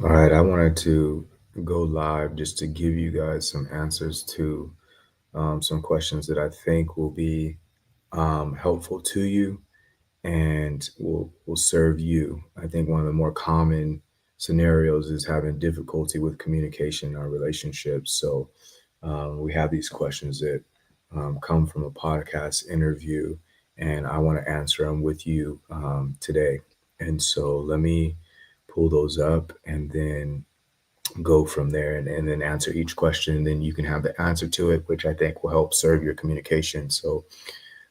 All right, I wanted to go live just to give you guys some answers to some questions that I think will be helpful to you and will serve you. I think one of the more common scenarios is having difficulty with communication in our relationships. So we have these questions that come from a podcast interview, and I want to answer them with you today. And so let me pull those up and then go from there and then answer each question. And then you can have the answer to it, which I think will help serve your communication. So,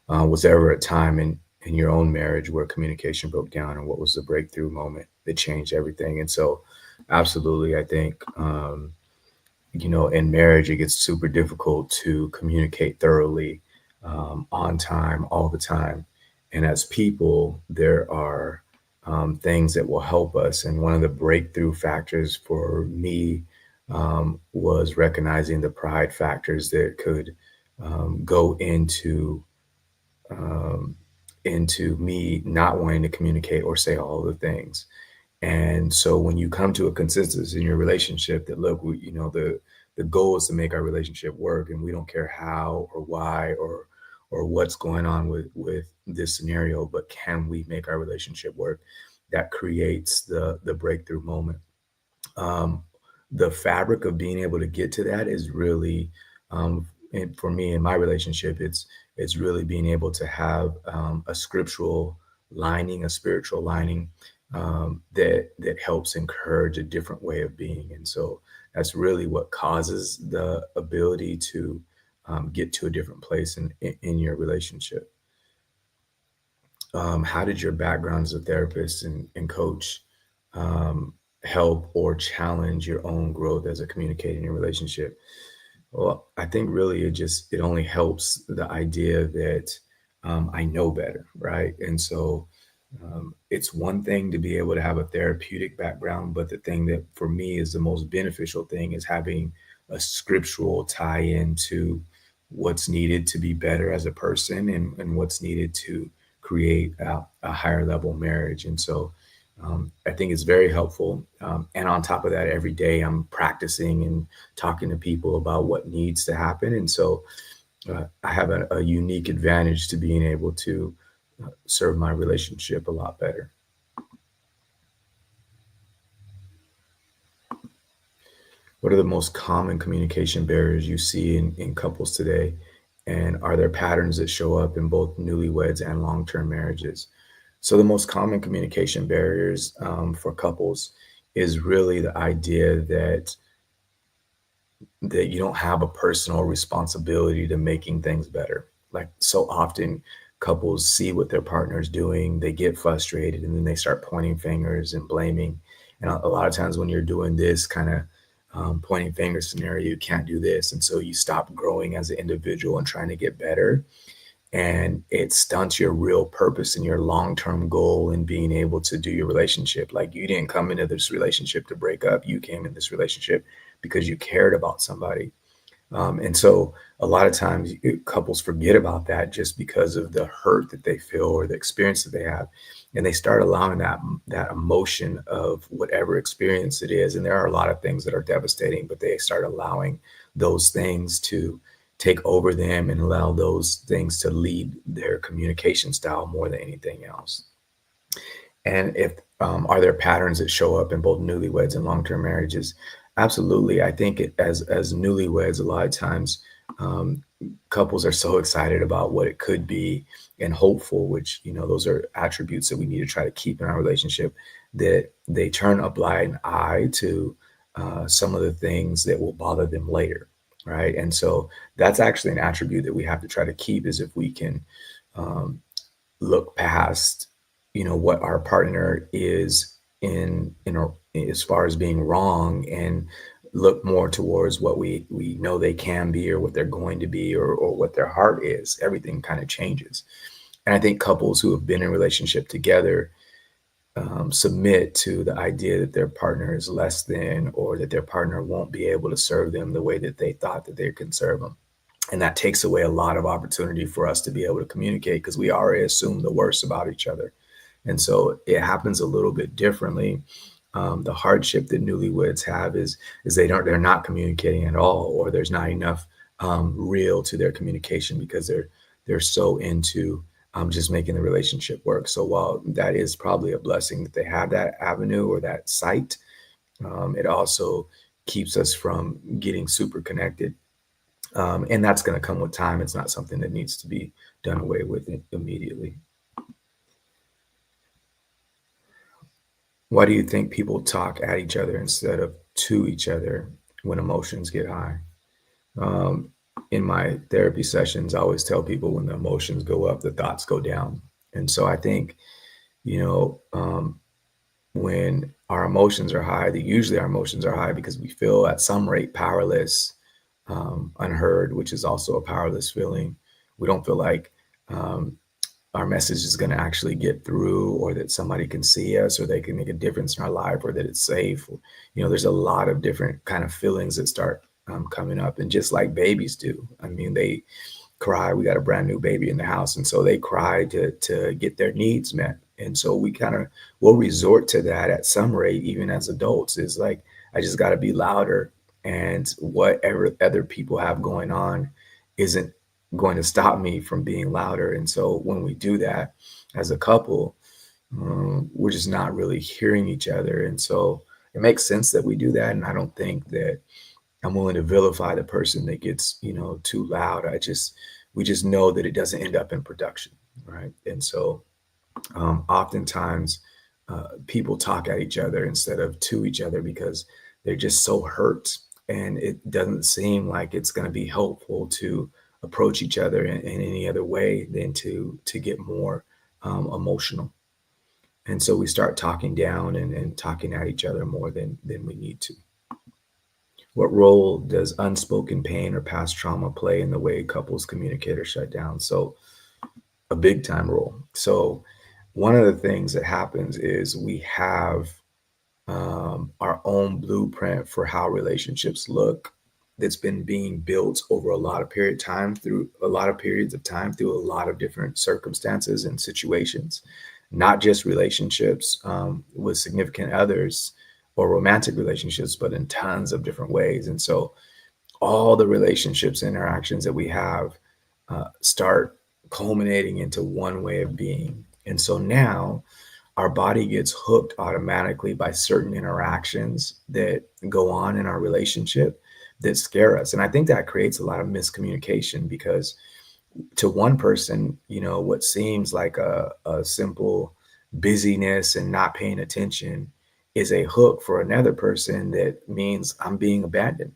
was there ever a time in your own marriage where communication broke down, and what was the breakthrough moment that changed everything? And so, absolutely, I think, in marriage, it gets super difficult to communicate thoroughly, on time, all the time. And as people, there are things that will help us. And one of the breakthrough factors for me was recognizing the pride factors that could go um, into me not wanting to communicate or say all the things. And so when you come to a consensus in your relationship that look, the goal is to make our relationship work, and we don't care how or why or what's going on with this scenario, but can we make our relationship work? That creates the breakthrough moment. um, the fabric of being able to get to that is really, and for me in my relationship, it's really being able to have a scriptural lining, a spiritual lining, that helps encourage a different way of being. And so that's really what causes the ability to get to a different place in your relationship. How did your background as a therapist and coach um, help or challenge your own growth as a communicator in your relationship? Well, I think really it only helps the idea that I know better, right? And so it's one thing to be able to have a therapeutic background, but the thing that for me is the most beneficial thing is having a scriptural tie into what's needed to be better as a person, and what's needed to create a higher level marriage. And so I think it's very helpful. And on top of that, every day I'm practicing and talking to people about what needs to happen. And so I have a unique advantage to being able to serve my relationship a lot better. What are the most common communication barriers you see in couples today? And are there patterns that show up in both newlyweds and long term marriages? So, the most common communication barriers for couples is really the idea that you don't have a personal responsibility to making things better. Like so often, couples see what their partner's doing, they get frustrated, and then they start pointing fingers and blaming. And a lot of times, when you're doing this kind of pointing finger scenario, you can't do this. And so you stop growing as an individual and trying to get better. And it stunts your real purpose and your long term goal in being able to do your relationship. Like you didn't come into this relationship to break up, you came in this relationship because you cared about somebody. And so a lot of times couples forget about that just because of the hurt that they feel or the experience that they have. And they start allowing that emotion of whatever experience it is. And there are a lot of things that are devastating, but they start allowing those things to take over them and allow those things to lead their communication style more than anything else. And if are there patterns that show up in both newlyweds and long-term marriages? Absolutely. I think as newlyweds, a lot of times um, couples are so excited about what it could be and hopeful, which those are attributes that we need to try to keep in our relationship, that they turn a blind eye to some of the things that will bother them later, right? And so that's actually an attribute that we have to try to keep, is if we can um, look past what our partner is as far as being wrong, and look more towards what we know they can be, or what they're going to be, or what their heart is. Everything kind of changes. And I think couples who have been in relationship together submit to the idea that their partner is less than, or that their partner won't be able to serve them the way that they thought that they can serve them. And that takes away a lot of opportunity for us to be able to communicate, because we already assume the worst about each other. And so it happens a little bit differently The hardship that newlyweds have is they're not communicating at all, or there's not enough real to their communication because they're so into just making the relationship work. So while that is probably a blessing that they have that avenue or that site, it also keeps us from getting super connected. And that's going to come with time. It's not something that needs to be done away with immediately. Why do you think people talk at each other instead of to each other when emotions get high? Um, in my therapy sessions, I always tell people when the emotions go up, the thoughts go down. And so I think, you know, when our emotions are high, that usually our emotions are high because we feel at some rate powerless, unheard, which is also a powerless feeling. We don't feel like um, our message is going to actually get through, or that somebody can see us, or they can make a difference in our life, or that it's safe. There's a lot of different kind of feelings that start coming up, and just like babies do. I mean, they cry. We got a brand new baby in the house, and so they cry to get their needs met. And so we kind of will resort to that at some rate, even as adults. Is like, I just got to be louder, and whatever other people have going on isn't going to stop me from being louder. And so when we do that as a couple, we're just not really hearing each other. And so it makes sense that we do that. And I don't think that I'm willing to vilify the person that gets, too loud. We just know that it doesn't end up in production, right? And so oftentimes people talk at each other instead of to each other because they're just so hurt, and it doesn't seem like it's going to be helpful to approach each other in any other way than to get more emotional. And so we start talking down and talking at each other more than we need to. What role does unspoken pain or past trauma play in the way couples communicate or shut down? So, a big time role. So, one of the things that happens is we have our own blueprint for how relationships look, that's been being built over a lot of periods of time through a lot of different circumstances and situations, not just relationships with significant others or romantic relationships, but in tons of different ways. And so all the relationships interactions that we have start culminating into one way of being. And so now our body gets hooked automatically by certain interactions that go on in our relationship that scare us. And I think that creates a lot of miscommunication because to one person, what seems like a simple busyness and not paying attention is a hook for another person that means I'm being abandoned.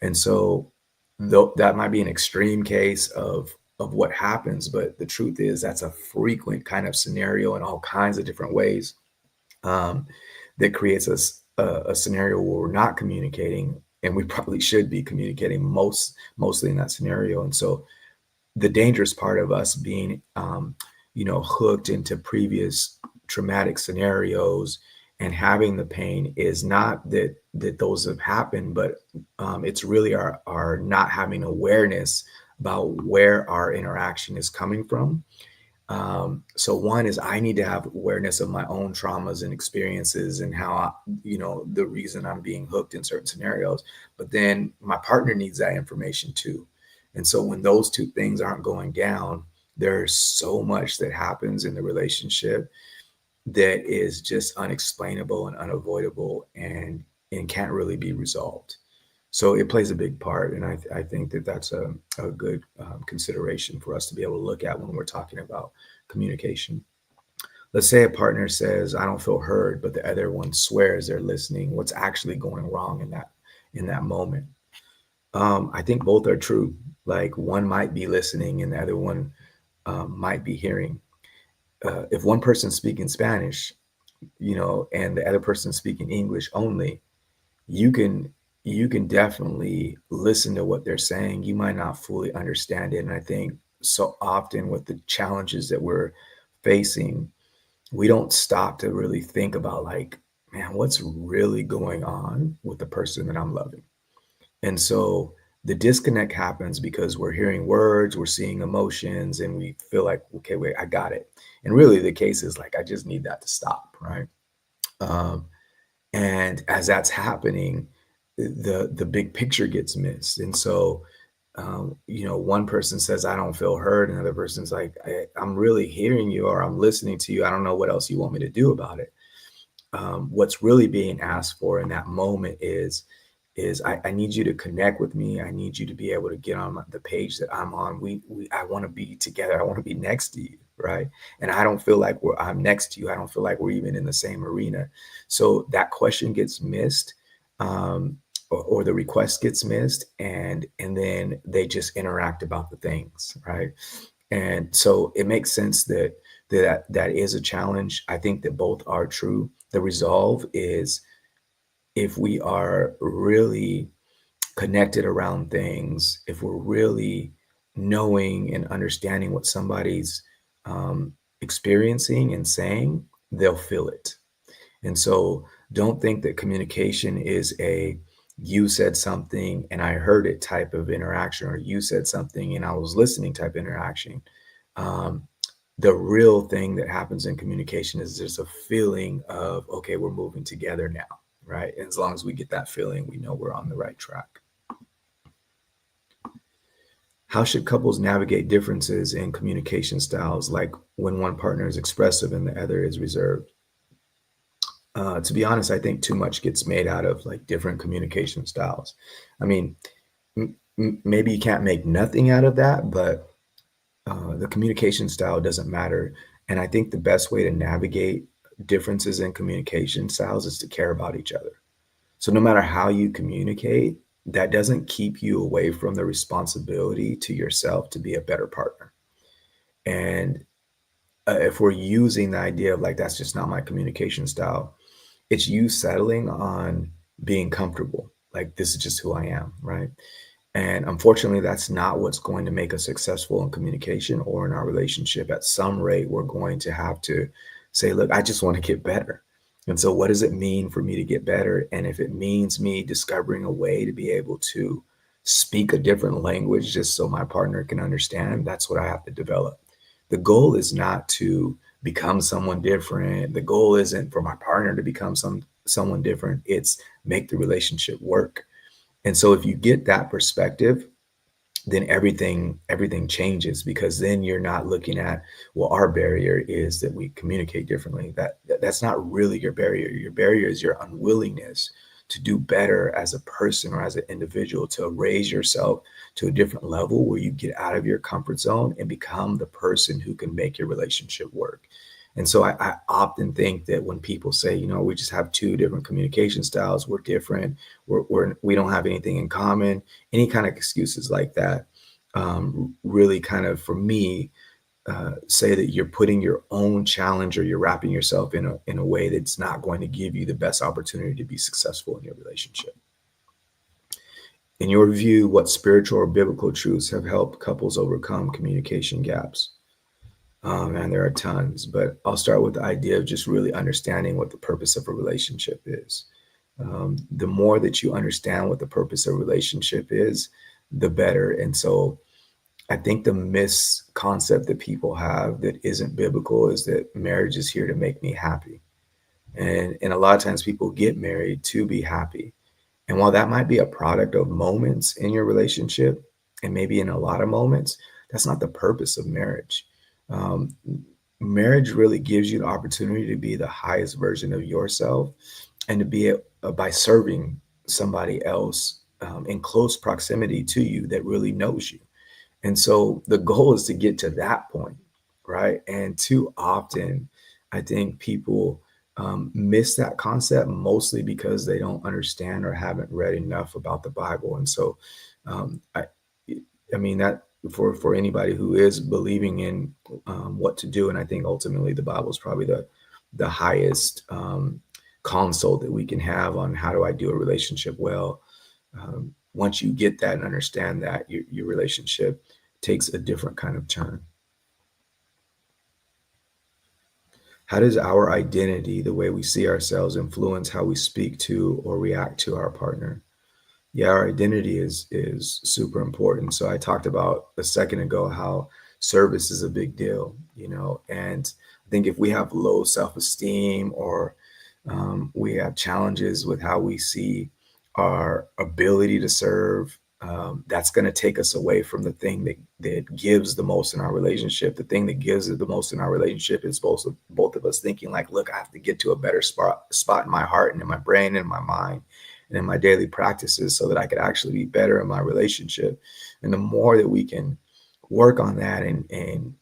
And so though that might be an extreme case of what happens, but the truth is that's a frequent kind of scenario in all kinds of different ways, um, that creates us a scenario where we're not communicating, and we probably should be communicating mostly in that scenario. And so the dangerous part of us being hooked into previous traumatic scenarios and having the pain is not that those have happened, but it's really our not having awareness about where our interaction is coming from. So one is I need to have awareness of my own traumas and experiences and how the reason I'm being hooked in certain scenarios. But then my partner needs that information too. And so when those two things aren't going down, there's so much that happens in the relationship that is just unexplainable and unavoidable, and can't really be resolved. So it plays a big part, and I think that that's a good consideration for us to be able to look at when we're talking about communication. Let's say a partner says, "I don't feel heard," but the other one swears they're listening. What's actually going wrong in that moment? I think both are true. Like one might be listening, and the other one might be hearing. If one person's speaking Spanish, and the other person speaking English only, you can definitely listen to what they're saying. You might not fully understand it. And I think so often with the challenges that we're facing, we don't stop to really think about like, man, what's really going on with the person that I'm loving? And so the disconnect happens because we're hearing words, we're seeing emotions, and we feel like, okay, wait, I got it. And really the case is like, I just need that to stop, right? Um, And as that's happening, the big picture gets missed. And so, one person says, I don't feel heard. Another person's like, I'm really hearing you, or I'm listening to you. I don't know what else you want me to do about it. What's really being asked for in that moment is I need you to connect with me. I need you to be able to get on the page that I'm on. I want to be together. I want to be next to you, right? And I don't feel like I'm next to you. I don't feel like we're even in the same arena. So that question gets missed, um, or the request gets missed, and then they just interact about the things, right? And so it makes sense that is a challenge. I think that both are true. The resolve is if we are really connected around things, if we're really knowing and understanding what somebody's experiencing and saying, they'll feel it. And so don't think that communication is a you said something and I heard it type of interaction, or you said something and I was listening type interaction. Um, the real thing that happens in communication is there's a feeling of, okay, we're moving together now, right? And as long as we get that feeling, we know we're on the right track. How should couples navigate differences in communication styles, like when one partner is expressive and the other is reserved? To be honest, I think too much gets made out of like different communication styles. I mean, maybe you can't make nothing out of that, but the communication style doesn't matter. And I think the best way to navigate differences in communication styles is to care about each other. So no matter how you communicate, that doesn't keep you away from the responsibility to yourself to be a better partner. And if we're using the idea of like, that's just not my communication style, it's you settling on being comfortable. Like, this is just who I am, right? And unfortunately, that's not what's going to make us successful in communication or in our relationship. At some rate, we're going to have to say, look, I just want to get better. And so, what does it mean for me to get better? And if it means me discovering a way to be able to speak a different language just so my partner can understand, that's what I have to develop. The goal is not to become someone different. The goal isn't for my partner to become someone different. It's make the relationship work. And so if you get that perspective, then everything changes, because then you're not looking at, well, our barrier is that we communicate differently. That's not really your barrier. Your barrier is your unwillingness to do better as a person or as an individual, to raise yourself to a different level where you get out of your comfort zone and become the person who can make your relationship work. And so I often think that when people say, we just have two different communication styles, we're different, we don't have anything in common, any kind of excuses like that, really kind of, for me, say that you're putting your own challenge, or you're wrapping yourself in a way that's not going to give you the best opportunity to be successful in your relationship. In your view, what spiritual or biblical truths have helped couples overcome communication gaps? And there are tons, but I'll start with the idea of just really understanding what the purpose of a relationship is. The more that you understand what the purpose of a relationship is, the better. And so I think the misconcept that people have that isn't biblical is that marriage is here to make me happy. And a lot of times people get married to be happy. And while that might be a product of moments in your relationship, and maybe in a lot of moments, that's not the purpose of marriage. Um, Marriage really gives you the opportunity to be the highest version of yourself, and to be by serving somebody else in close proximity to you that really knows you. And so the goal is to get to that point, right? And too often, I think people miss that concept, mostly because they don't understand or haven't read enough about the Bible. And so, um, I, I mean that for anybody who is believing in what to do, and I think ultimately the Bible is probably the highest consult that we can have on how do I do a relationship well. Once you get that and understand that, your relationship takes a different kind of turn. How does our identity, the way we see ourselves, influence how we speak to or react to our partner? Yeah, our identity is super important. So I talked about a second ago how service is a big deal, and I think if we have low self-esteem, or We have challenges with how we see our ability to serve. That's going to take us away from the thing that gives the most in our relationship. The thing that gives it the most in our relationship is both of us thinking like, look, I have to get to a better spot in my heart and in my brain and in my mind and in my daily practices so that I could actually be better in my relationship. And the more that we can work on that and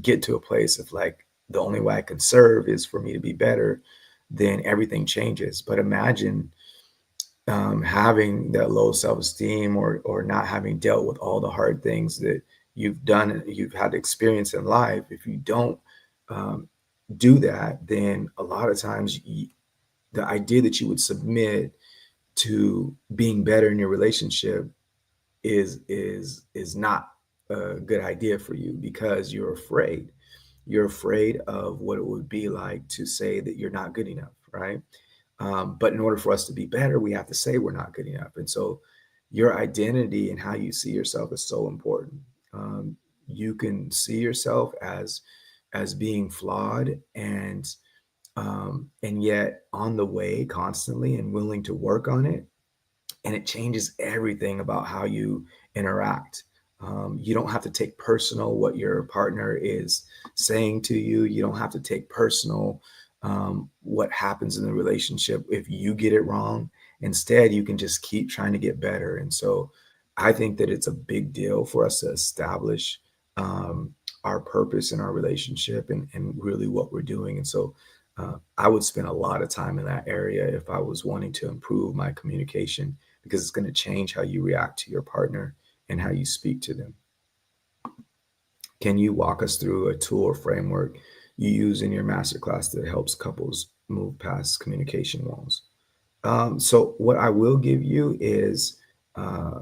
get to a place of like, the only way I can serve is for me to be better, then everything changes. But imagine having that low self-esteem or not having dealt with all the hard things that you've done, you've had experience in life. If you don't um, do that, then a lot of times the idea that you would submit to being better in your relationship is not a good idea for you because you're afraid of what it would be like to say that you're not good enough, right? But in order for us to be better, we have to say we're not good enough. And so your identity and how you see yourself is so important. Um, you can see yourself as being flawed and yet on the way constantly and willing to work on it, and it changes everything about how you interact. You don't have to take personal what your partner is saying to you. You don't have to take personal what happens in the relationship if you get it wrong. Instead, you can just keep trying to get better. And so I think that it's a big deal for us to establish um, our purpose in our relationship and really what we're doing. And so I would spend a lot of time in that area if I was wanting to improve my communication because it's going to change how you react to your partner and how you speak to them. Can you walk us through a tool or framework you use in your masterclass that helps couples move past communication walls? So what I will give you uh,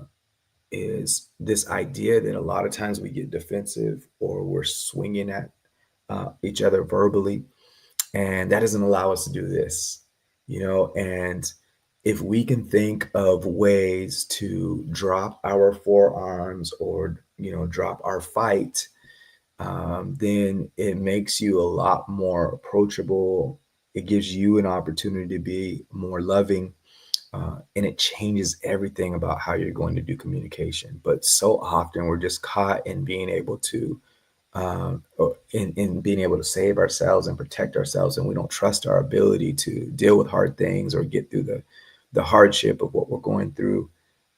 is this idea that a lot of times we get defensive or we're swinging at each other verbally, and that doesn't allow us to do this, and if we can think of ways to drop our forearms or drop our fight, then it makes you a lot more approachable. It gives you an opportunity to be more loving, and it changes everything about how you're going to do communication. But so often we're just caught in being able to in being able to save ourselves and protect ourselves, and we don't trust our ability to deal with hard things or get through the hardship of what we're going through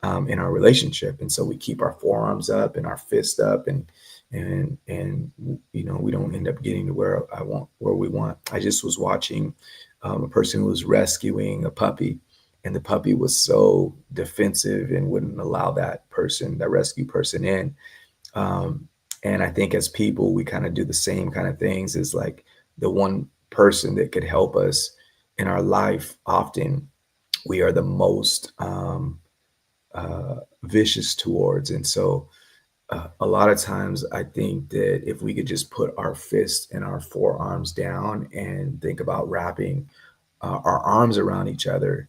in our relationship. And so we keep our forearms up and our fists up, and we don't end up getting to where we want. I just was watching a person who was rescuing a puppy, and the puppy was so defensive and wouldn't allow that rescue person in. um, and I think as people, we kind of do the same kind of things as like the one person that could help us in our life. Often we are the most vicious towards. And so a lot of times I think that if we could just put our fists and our forearms down and think about wrapping our arms around each other,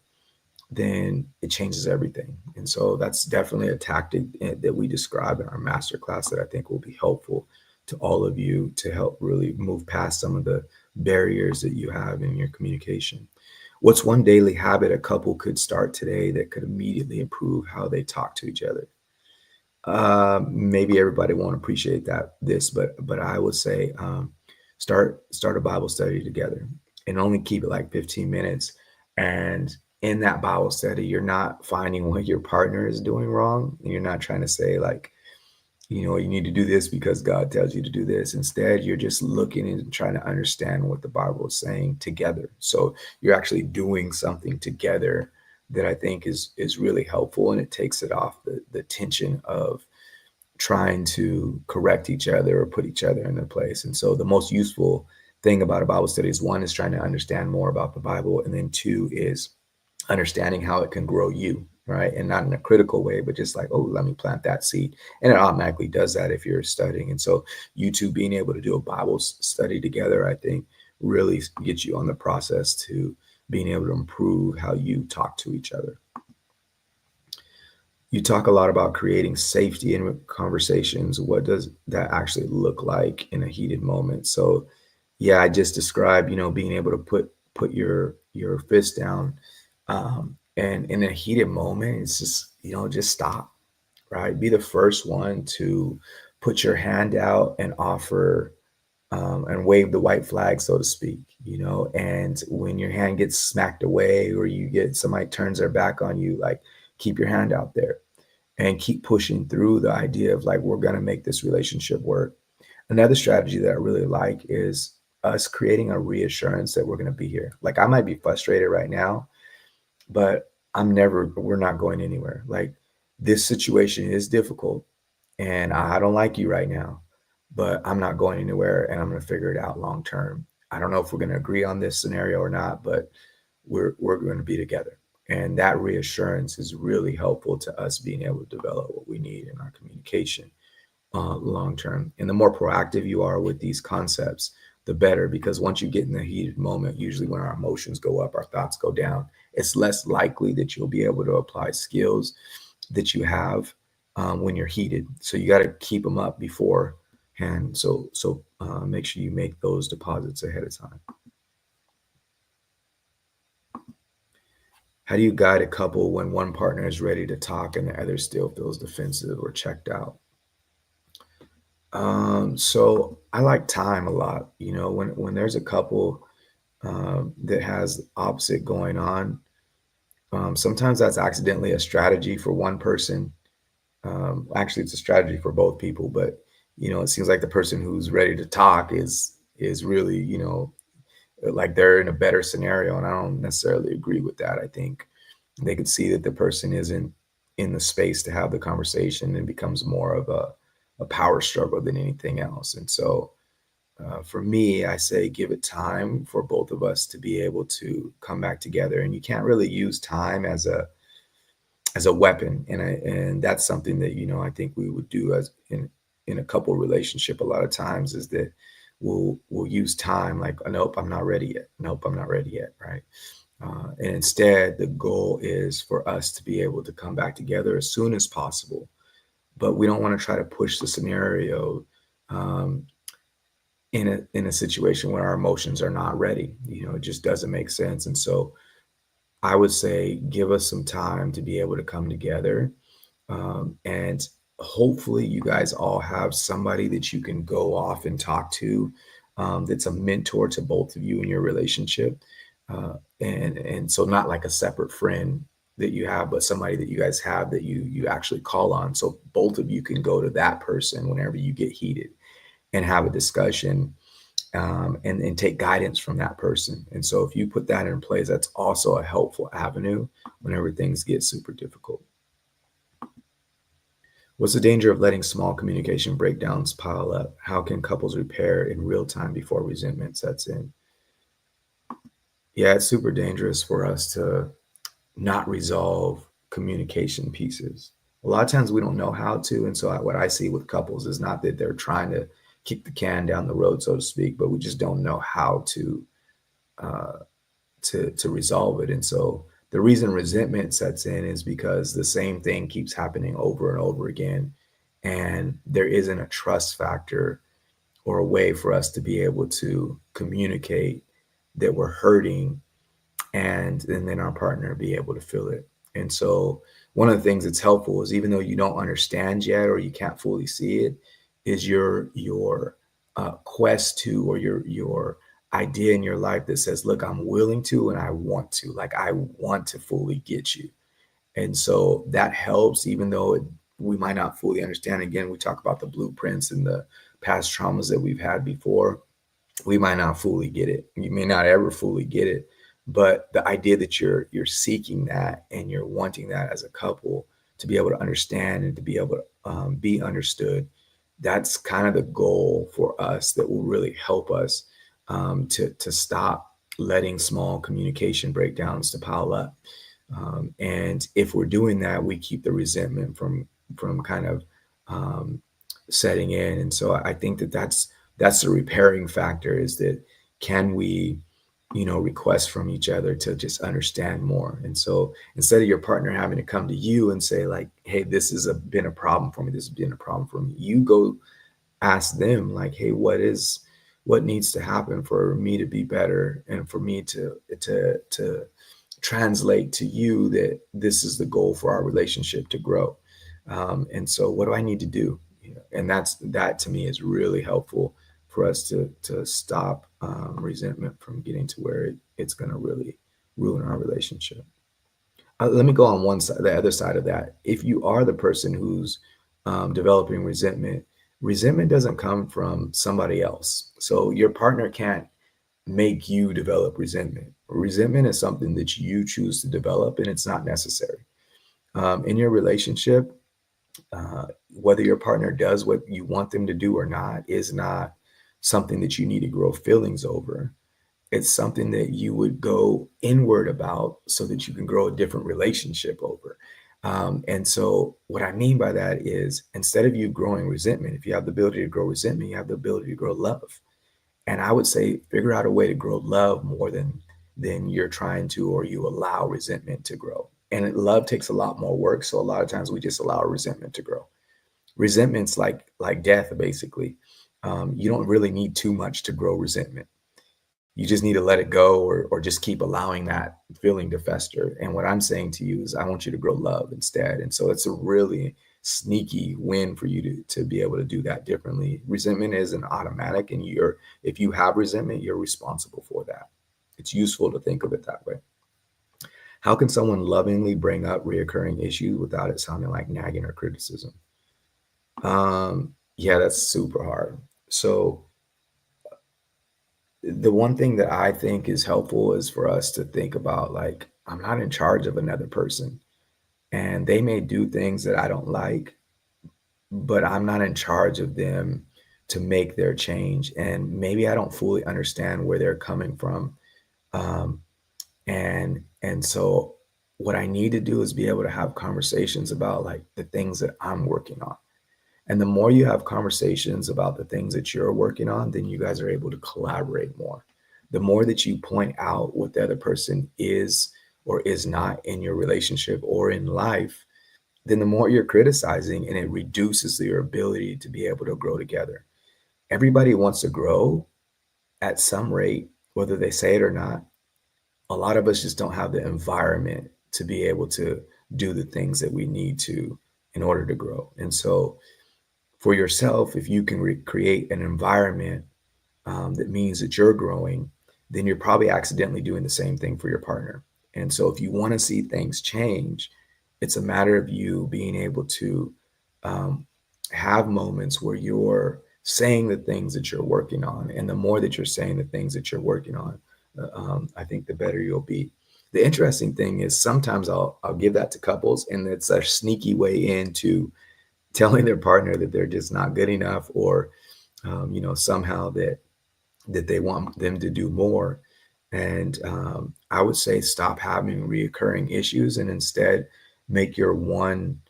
then it changes everything. And so that's definitely a tactic that we describe in our masterclass that I think will be helpful to all of you to help really move past some of the barriers that you have in your communication. What's one daily habit a couple could start today that could immediately improve how they talk to each other? Maybe everybody won't appreciate but I would say start a Bible study together and only keep it like 15 minutes. And in that Bible study, you're not finding what your partner is doing wrong. You're not trying to say like, you need to do this because God tells you to do this. Instead, you're just looking and trying to understand what the Bible is saying together. So you're actually doing something together that I think is really helpful, and it takes it off the tension of trying to correct each other or put each other in their place. And so the most useful thing about a Bible study is, one, is trying to understand more about the Bible, and then two is understanding how it can grow you, right? And not in a critical way, but just like, oh, let me plant that seed. And it automatically does that if you're studying. And so you two being able to do a Bible study together, I think really gets you on the process to being able to improve how you talk to each other. You talk a lot about creating safety in conversations. What does that actually look like in a heated moment? So yeah, I just described, being able to put put your fist down. And in a heated moment, it's just, just stop, right? Be the first one to put your hand out and offer and wave the white flag, so to speak, and when your hand gets smacked away or you get somebody turns their back on you, like keep your hand out there and keep pushing through the idea of like, we're going to make this relationship work. Another strategy that I really like is us creating a reassurance that we're going to be here. Like I might be frustrated right now, but we're not going anywhere. Like this situation is difficult and I don't like you right now, but I'm not going anywhere and I'm going to figure it out long term. I don't know if we're going to agree on this scenario or not, but we're going to be together. And that reassurance is really helpful to us being able to develop what we need in our communication long term. And the more proactive you are with these concepts, the better, because once you get in the heated moment, usually when our emotions go up, our thoughts go down, it's less likely that you'll be able to apply skills that you have when you're heated. So you got to keep them up beforehand. So make sure you make those deposits ahead of time. How do you guide a couple when one partner is ready to talk and the other still feels defensive or checked out? So I like time a lot. When there's a couple that has opposite going on, sometimes that's accidentally a strategy for one person. Actually, it's a strategy for both people, but it seems like the person who's ready to talk is really, like they're in a better scenario, and I don't necessarily agree with that. I think they could see that the person isn't in the space to have the conversation and becomes more of a power struggle than anything else. And so for me, I say give it time for both of us to be able to come back together. And you can't really use time as a weapon, and that's something that I think we would do as in a couple relationship a lot of times, is that we'll use time like, nope, I'm not ready yet. Nope, I'm not ready yet. Right. And instead, the goal is for us to be able to come back together as soon as possible. But we don't want to try to push the scenario um, in a situation where our emotions are not ready. It just doesn't make sense. And so I would say give us some time to be able to come together. And hopefully you guys all have somebody that you can go off and talk to, that's a mentor to both of you in your relationship. And so not like a separate friend that you have, but somebody that you guys have that you actually call on. So both of you can go to that person whenever you get heated and have a discussion, and take guidance from that person. And so if you put that in place, that's also a helpful avenue whenever things get super difficult. What's the danger of letting small communication breakdowns pile up? How can couples repair in real time before resentment sets in? Yeah, it's super dangerous for us to not resolve communication pieces. A lot of times we don't know how to. And so what I see with couples is not that they're trying to kick the can down the road, so to speak, but we just don't know how uh, to resolve it. And so the reason resentment sets in is because the same thing keeps happening over and over again. And there isn't a trust factor or a way for us to be able to communicate that we're hurting, and then our partner be able to feel it. And so one of the things that's helpful is, even though you don't understand yet or you can't fully see it, is your quest to, or your idea in your life that says, look, I'm willing to and I want to, like I want to fully get you. And so that helps, even though we might not fully understand. Again, we talk about the blueprints and the past traumas that we've had before. We might not fully get it. You may not ever fully get it, but the idea that you're seeking that and you're wanting that as a couple, to be able to understand and to be able to be understood, that's kind of the goal for us that will really help us to stop letting small communication breakdowns to pile up. And if we're doing that, we keep the resentment from kind of setting in. And so I think that's the repairing factor, is that can we, request from each other to just understand more. And so instead of your partner having to come to you and say like, hey, this has been a problem for me, this has been a problem for me, you go ask them like, hey, what needs to happen for me to be better and for me to translate to you that this is the goal for our relationship to grow. And so what do I need to do? You know, and that to me is really helpful for us to stop resentment from getting to where it's going to really ruin our relationship. Let me go on one side, the other side of that. If you are the person who's developing resentment, resentment doesn't come from somebody else. So your partner can't make you develop resentment. Resentment is something that you choose to develop, and it's not necessary. In your relationship, whether your partner does what you want them to do or not is not something that you need to grow feelings over. It's something that you would go inward about so that you can grow a different relationship over. And so, what I mean by that is instead of you growing resentment, if you have the ability to grow resentment, you have the ability to grow love. And I would say figure out a way to grow love more than you're trying to or you allow resentment to grow. And love takes a lot more work. So a lot of times we just allow resentment to grow. Resentment's like death, basically. You don't really need too much to grow resentment. You just need to let it go or just keep allowing that feeling to fester. And what I'm saying to you is I want you to grow love instead. And so it's a really sneaky win for you to be able to do that differently. Resentment isn't automatic, and if you have resentment, you're responsible for that. It's useful to think of it that way. How can someone lovingly bring up reoccurring issues without it sounding like nagging or criticism? Yeah, that's super hard. So the one thing that I think is helpful is for us to think about like, I'm not in charge of another person, and they may do things that I don't like, but I'm not in charge of them to make their change. And maybe I don't fully understand where they're coming from. Um, and so what I need to do is be able to have conversations about like the things that I'm working on. And the more you have conversations about the things that you're working on, then you guys are able to collaborate more. The more that you point out what the other person is or is not in your relationship or in life, then the more you're criticizing, and it reduces your ability to be able to grow together. Everybody wants to grow at some rate, whether they say it or not. A lot of us just don't have the environment to be able to do the things that we need to in order to grow. And so for yourself, if you can create an environment that means that you're growing, then you're probably accidentally doing the same thing for your partner. And so if you want to see things change, it's a matter of you being able to um, have moments where you're saying the things that you're working on. And the more that you're saying the things that you're working on, I think the better you'll be. The interesting thing is sometimes I'll give that to couples, and it's a sneaky way into telling their partner that they're just not good enough, or somehow that they want them to do more. And I would say stop having reoccurring issues and instead make your one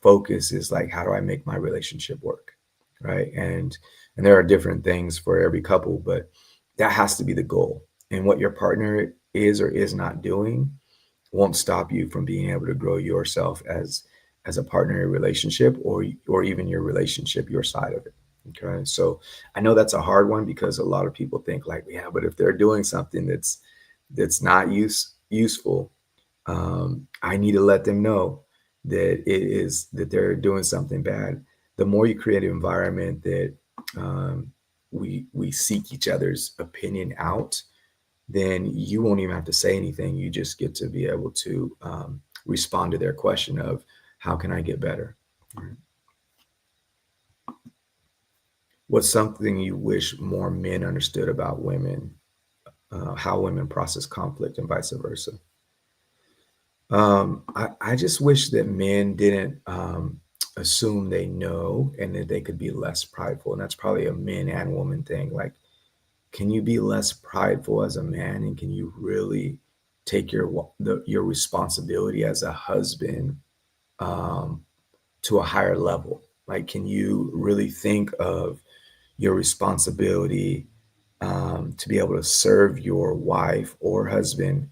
focus is like, how do I make my relationship work? Right. And there are different things for every couple, but that has to be the goal. And what your partner is or is not doing won't stop you from being able to grow yourself as a partner relationship, or even your relationship, your side of it. Okay. So I know that's a hard one because a lot of people think like, yeah, but if they're doing something that's not useful, I need to let them know that it is that they're doing something bad. The more you create an environment that um, we seek each other's opinion out, then you won't even have to say anything. You just get to be able to respond to their question of how can I get better? Right. What's something you wish more men understood about women, how women process conflict and vice versa? I just wish that men didn't assume they know and that they could be less prideful. And that's probably a men and woman thing. Like, can you be less prideful as a man, and can you really take your responsibility as a husband um, to a higher level? Like, can you really think of your responsibility to be able to serve your wife or husband?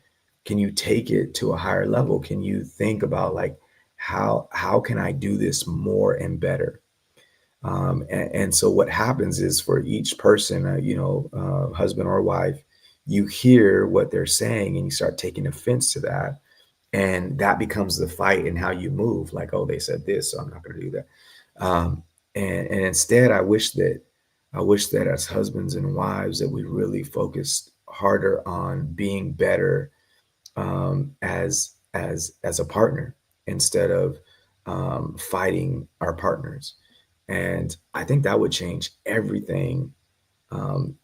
Can you take it to a higher level? Can you think about like how can I do this more and better? And so what happens is for each person, husband or wife, you hear what they're saying and you start taking offense to that. And that becomes the fight in how you move. Like, oh, they said this, so I'm not going to do that. And instead, I wish that as husbands and wives that we really focused harder on being better as a partner instead of fighting our partners. And I think that would change everything.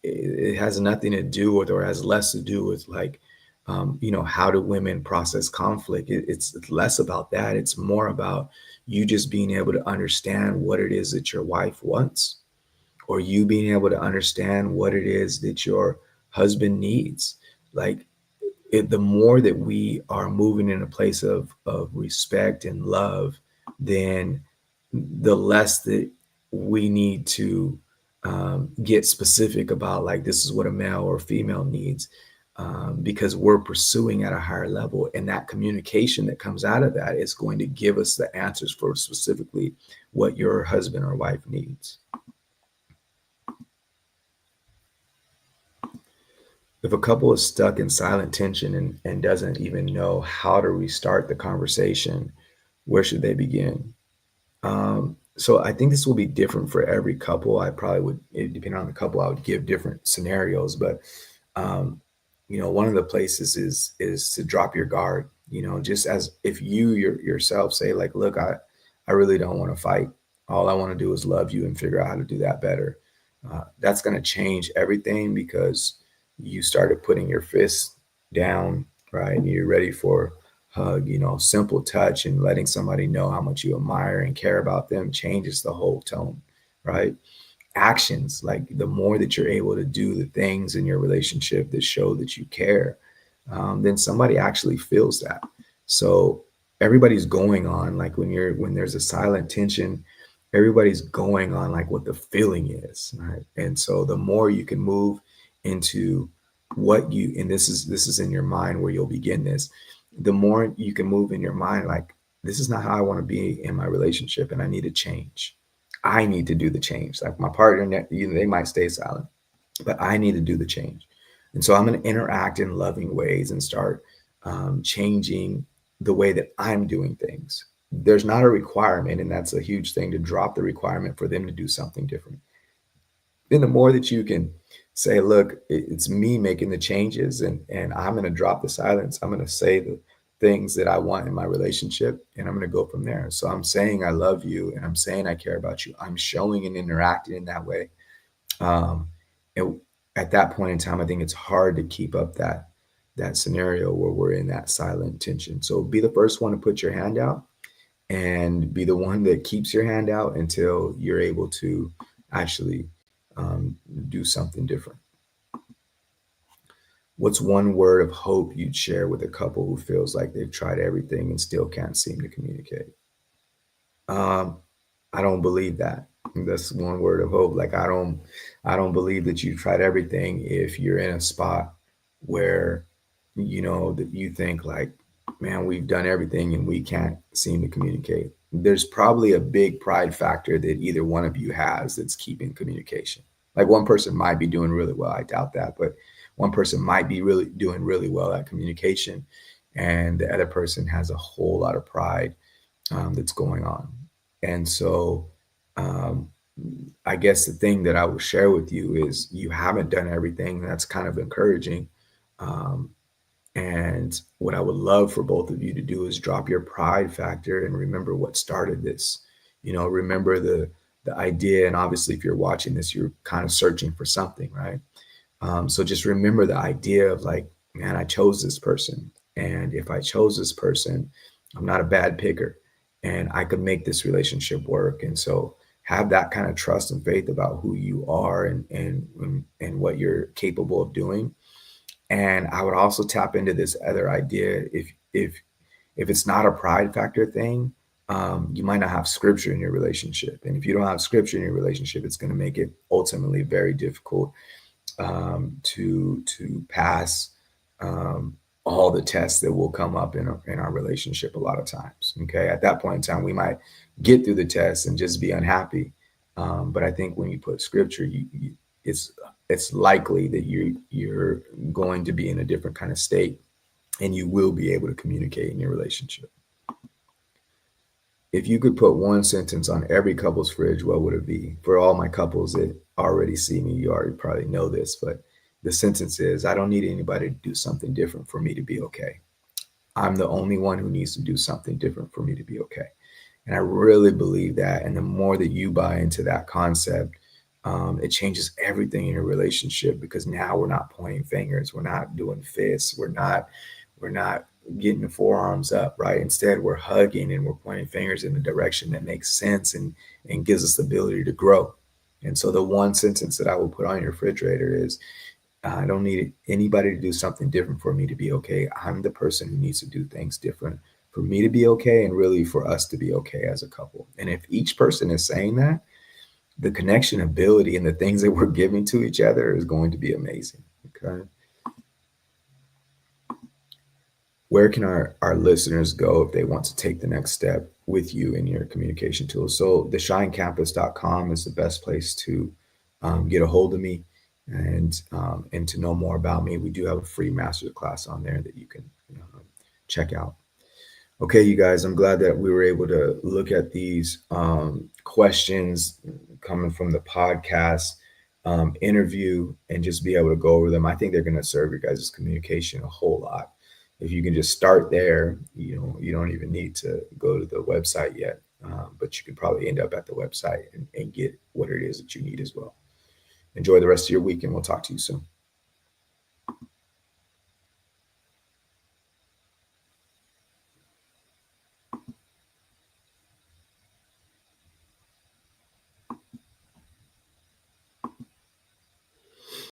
It has nothing to do with, or has less to do with, like, how do women process conflict? It's less about that. It's more about you just being able to understand what it is that your wife wants, or you being able to understand what it is that your husband needs. Like, the more that we are moving in a place of respect and love, then the less that we need to get specific about, like, this is what a male or female needs, because we're pursuing at a higher level, and that communication that comes out of that is going to give us the answers for specifically what your husband or wife needs. If a couple is stuck in silent tension and doesn't even know how to restart the conversation, where should they begin? So I think this will be different for every couple. I probably would, depending on the couple, I would give different scenarios. But um, one of the places is to drop your guard. Just as if you yourself say, like, look, I really don't want to fight. All I want to do is love you and figure out how to do that better. That's going to change everything, because you started putting your fists down, right? And you're ready for hug. Simple touch and letting somebody know how much you admire and care about them changes the whole tone, right? Actions, like, the more that you're able to do the things in your relationship that show that you care, then somebody actually feels that. So everybody's going on, like, when there's a silent tension, everybody's going on, like, what the feeling is, right? And so the more you can move into what you, and this is in your mind where you'll begin this, the more you can move in your mind, like, this is not how I want to be in my relationship, and I need to change. I need to do the change. Like, my partner, they might stay silent, but I need to do the change. And so I'm going to interact in loving ways and start changing the way that I'm doing things. There's not a requirement, and that's a huge thing, to drop the requirement for them to do something different. Then the more that you can say, look, it's me making the changes, and I'm going to drop the silence. I'm going to say the things that I want in my relationship, and I'm going to go from there. So I'm saying I love you, and I'm saying I care about you. I'm showing and interacting in that way. Um, and at that point in time, I think it's hard to keep up that scenario where we're in that silent tension. So be the first one to put your hand out, and be the one that keeps your hand out until you're able to actually do something different. What's one word of hope you'd share with a couple who feels like they've tried everything and still can't seem to communicate? Um, I don't believe that. That's one word of hope. Like, I don't believe that you've tried everything if you're in a spot where that you think, like, man, we've done everything and we can't seem to communicate. There's probably a big pride factor that either one of you has that's keeping communication. Like, one person might be doing really well. I doubt that, but one person might be really doing really well at communication, and the other person has a whole lot of pride that's going on. And so, um, I guess the thing that I will share with you is you haven't done everything. That's kind of encouraging. Um, and what I would love for both of you to do is drop your pride factor and remember what started this. Remember the idea. And obviously, if you're watching this, you're kind of searching for something, right? So just remember the idea of, like, man, I chose this person. And if I chose this person, I'm not a bad picker, and I could make this relationship work. And so have that kind of trust and faith about who you are, and what you're capable of doing. And I would also tap into this other idea. If it's not a pride factor thing, you might not have scripture in your relationship. And if you don't have scripture in your relationship, it's going to make it ultimately very difficult to pass all the tests that will come up in our relationship a lot of times. Okay, at that point in time, we might get through the test and just be unhappy, But I think when you put scripture, it's it's likely that you're going to be in a different kind of state, and you will be able to communicate in your relationship. If you could put one sentence on every couple's fridge, what would it be? For all my couples that already see me, you already probably know this, but the sentence is, I don't need anybody to do something different for me to be okay. I'm the only one who needs to do something different for me to be okay. And I really believe that. And the more that you buy into that concept, it changes everything in your relationship, because now we're not pointing fingers, we're not doing fists, we're not getting the forearms up, right? Instead, we're hugging and we're pointing fingers in the direction that makes sense and gives us the ability to grow. And so the one sentence that I will put on your refrigerator is, I don't need anybody to do something different for me to be okay. I'm the person who needs to do things different for me to be okay, and really for us to be okay as a couple. And if each person is saying that, the connection ability and the things that we're giving to each other is going to be amazing. Okay. Where can our listeners go if they want to take the next step with you in your communication tools? So theshinecampus.com is the best place to get a hold of me, and to know more about me. We do have a free master class on there that you can check out. Okay, you guys, I'm glad that we were able to look at these questions coming from the podcast interview and just be able to go over them. I think they're going to serve your guys' communication a whole lot. If you can just start there, you don't even need to go to the website yet, but you can probably end up at the website and get what it is that you need as well. Enjoy the rest of your week, and we'll talk to you soon.